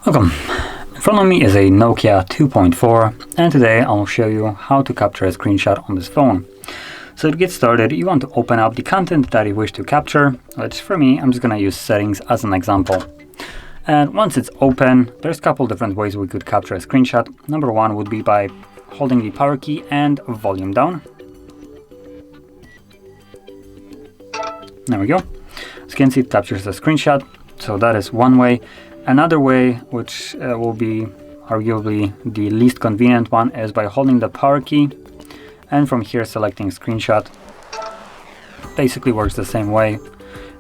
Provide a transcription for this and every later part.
Welcome. In front of me is a Nokia 2.4 and today I'll show you how to capture a screenshot on this phone. So to get started, you want to open up the content that you wish to capture, which for me, I'm just going to use settings as an example. And once it's open, there's a couple different ways we could capture a screenshot. Number one would be by holding the power key and volume down. There we go. As you can see, it captures the screenshot. So that is one way. Another way, which will be arguably the least convenient one, is by holding the power key and from here selecting screenshot. Basically works the same way.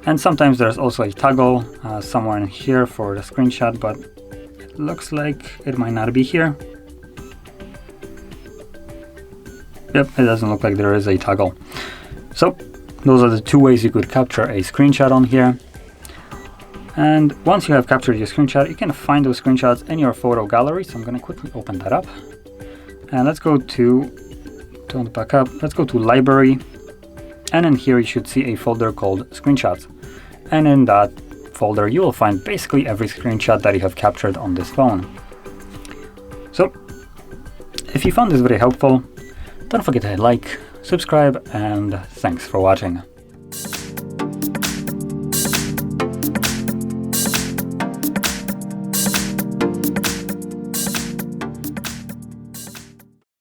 And sometimes there's also a toggle somewhere in here for the screenshot, but it looks like it might not be here. Yep, it doesn't look like there is a toggle. So those are the two ways you could capture a screenshot on here. And once you have captured your screenshot, you can find those screenshots in your photo gallery. So I'm going to quickly open that up. And let's go to library. And in here you should see a folder called screenshots. And in that folder you will find basically every screenshot that you have captured on this phone. So if you found this very helpful, don't forget to hit like, subscribe, and thanks for watching.